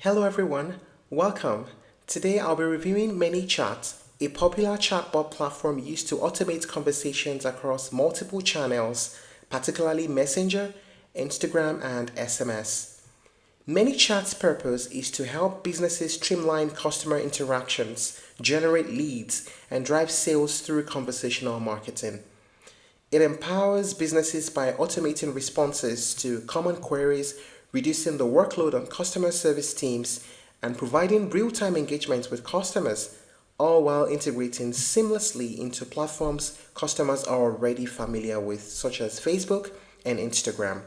Hello everyone, welcome. Today I'll be reviewing ManyChat, a popular chatbot platform used to automate conversations across multiple channels, particularly Messenger, Instagram, and SMS. ManyChat's purpose is to help businesses streamline customer interactions, generate leads, and drive sales through conversational marketing. It empowers businesses by automating responses to common queries, reducing the workload on customer service teams, and providing real-time engagement with customers, all while integrating seamlessly into platforms customers are already familiar with, such as Facebook and Instagram.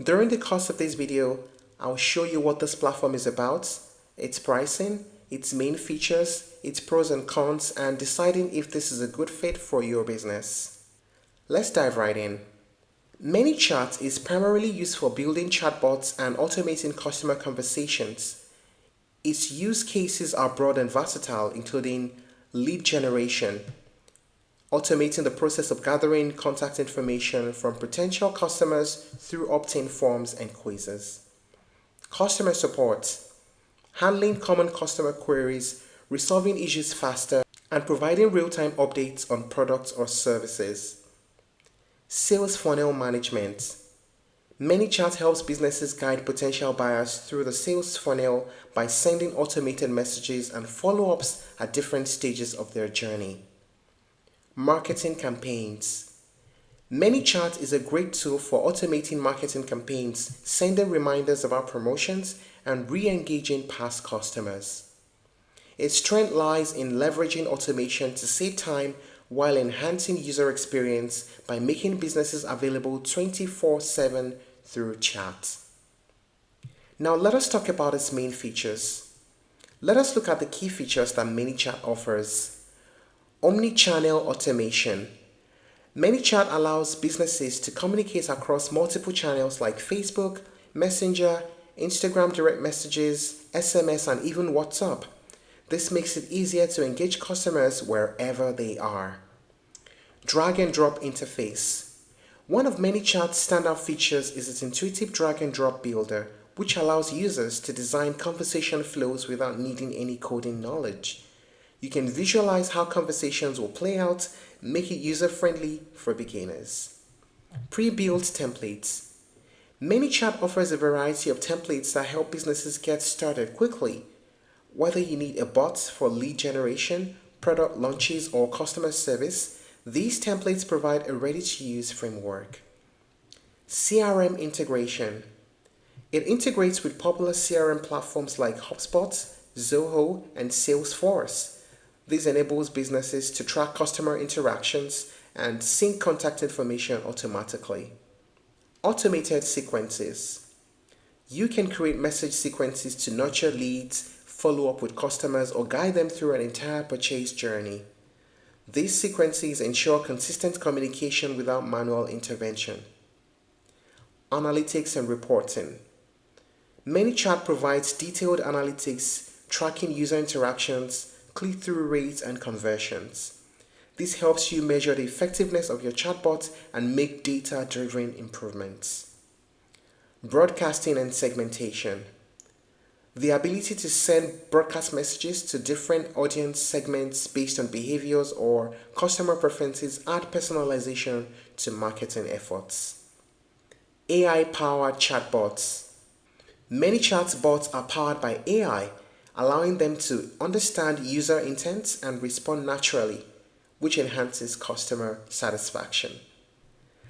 During the course of this video, I'll show you what this platform is about, its pricing, its main features, its pros and cons, and deciding if this is a good fit for your business. Let's dive right in. ManyChat is primarily used for building chatbots and automating customer conversations. Its use cases are broad and versatile, including lead generation, automating the process of gathering contact information from potential customers through opt-in forms and quizzes. Customer support, handling common customer queries, resolving issues faster, and providing real-time updates on products or services. Sales funnel management. ManyChat helps businesses guide potential buyers through the sales funnel by sending automated messages and follow-ups at different stages of their journey. Marketing campaigns. ManyChat is a great tool for automating marketing campaigns, sending reminders about promotions, and re-engaging past customers. Its strength lies in leveraging automation to save time while enhancing user experience by making businesses available 24/7 through chat. Now let us talk about its main features. Let us look at the key features that ManyChat offers. Omni-channel automation. ManyChat allows businesses to communicate across multiple channels like Facebook, Messenger, Instagram direct messages, SMS, and even WhatsApp. This makes it easier to engage customers wherever they are. Drag and drop interface. One of ManyChat's standout features is its intuitive drag and drop builder, which allows users to design conversation flows without needing any coding knowledge. You can visualize how conversations will play out, make it user-friendly for beginners. Pre-built templates. ManyChat offers a variety of templates that help businesses get started quickly. Whether you need a bot for lead generation, product launches, or customer service, these templates provide a ready-to-use framework. CRM integration. It integrates with popular CRM platforms like HubSpot, Zoho, and Salesforce. This enables businesses to track customer interactions and sync contact information automatically. Automated sequences. You can create message sequences to nurture leads, follow up with customers, or guide them through an entire purchase journey. These sequences ensure consistent communication without manual intervention. Analytics and reporting. ManyChat provides detailed analytics tracking user interactions, click-through rates, and conversions. This helps you measure the effectiveness of your chatbot and make data-driven improvements. Broadcasting and segmentation. The ability to send broadcast messages to different audience segments based on behaviors or customer preferences add personalization to marketing efforts. AI-powered chatbots. Many chatbots are powered by AI, allowing them to understand user intent and respond naturally, which enhances customer satisfaction.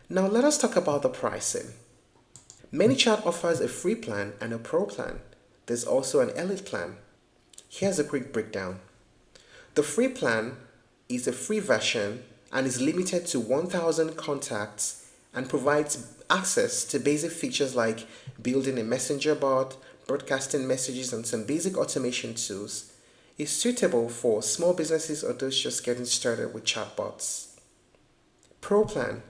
Now let us talk about the pricing. ManyChat offers a free plan and a pro plan. There's also an elite plan. Here's a quick breakdown. The free plan is a free version and is limited to 1,000 contacts and provides access to basic features like building a messenger bot, broadcasting messages, and some basic automation tools. It's suitable for small businesses or those just getting started with chatbots. Pro plan.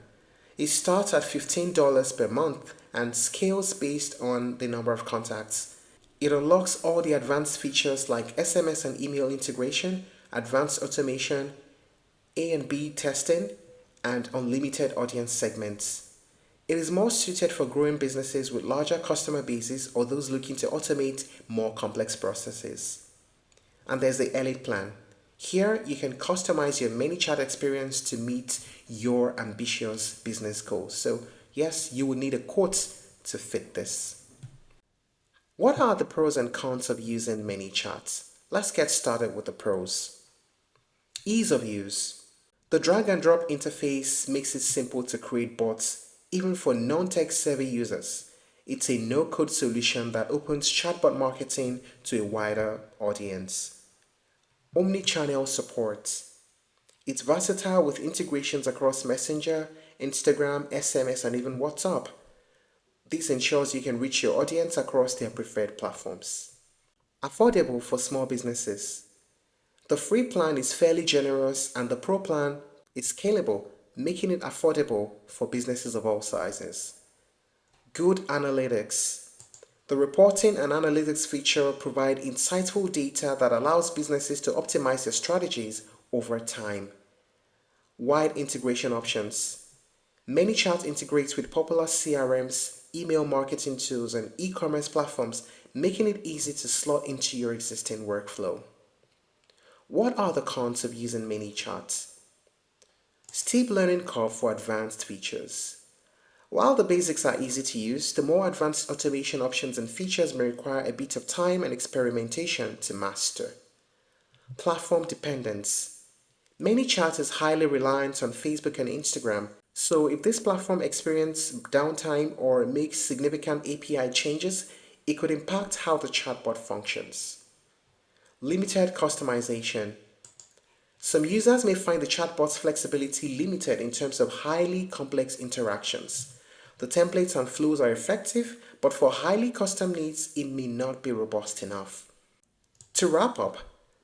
It starts at $15 per month and scales based on the number of contacts. It unlocks all the advanced features like SMS and email integration, advanced automation, A and B testing, and unlimited audience segments. It is more suited for growing businesses with larger customer bases or those looking to automate more complex processes. And there's the Elite plan. Here, you can customize your ManyChat experience to meet your ambitious business goals. So, yes, you will need a quote to fit this. What are the pros and cons of using ManyChat? Let's get started with the pros. Ease of use. The drag and drop interface makes it simple to create bots, even for non-tech savvy users. It's a no-code solution that opens chatbot marketing to a wider audience. Omnichannel support. It's versatile with integrations across Messenger, Instagram, SMS, and even WhatsApp. This ensures you can reach your audience across their preferred platforms. Affordable for small businesses. The free plan is fairly generous and the pro plan is scalable, making it affordable for businesses of all sizes. Good analytics. The reporting and analytics feature provide insightful data that allows businesses to optimize their strategies over time. Wide integration options. ManyChat integrates with popular CRMs, email marketing tools, and e-commerce platforms, making it easy to slot into your existing workflow. What are the cons of using ManyChat? Steep learning curve for advanced features. While the basics are easy to use, the more advanced automation options and features may require a bit of time and experimentation to master. Platform dependence. ManyChat is highly reliant on Facebook and Instagram, so if this platform experiences downtime or makes significant API changes, it could impact how the chatbot functions. Limited customization. Some users may find the chatbot's flexibility limited in terms of highly complex interactions. The templates and flows are effective, but for highly custom needs, it may not be robust enough. To wrap up,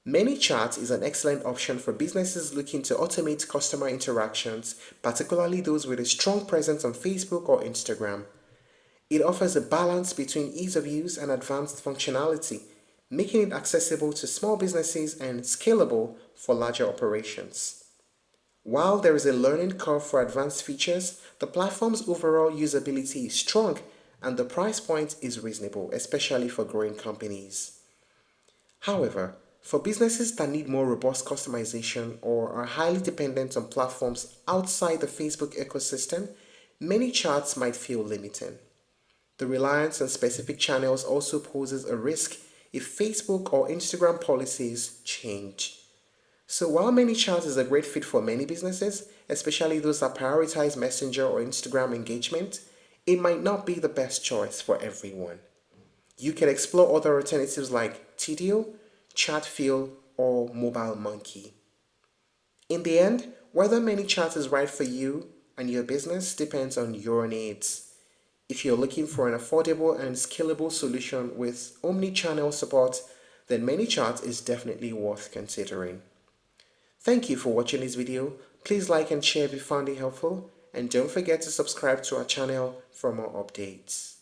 ManyChat is an excellent option for businesses looking to automate customer interactions, particularly those with a strong presence on Facebook or Instagram. It offers a balance between ease of use and advanced functionality, making it accessible to small businesses and scalable for larger operations. While there is a learning curve for advanced features, the platform's overall usability is strong and the price point is reasonable, especially for growing companies. However, for businesses that need more robust customization or are highly dependent on platforms outside the Facebook ecosystem, ManyChat might feel limiting. The reliance on specific channels also poses a risk if Facebook or Instagram policies change. So while ManyChat is a great fit for many businesses, especially those that prioritize Messenger or Instagram engagement, it might not be the best choice for everyone. You can explore other alternatives like Tidio, Chatfeel, or Mobile Monkey. In the end, whether ManyChat is right for you and your business depends on your needs. If you're looking for an affordable and scalable solution with omni-channel support, then ManyChat is definitely worth considering. Thank you for watching this video. Please like and share if you found it helpful, and don't forget to subscribe to our channel for more updates.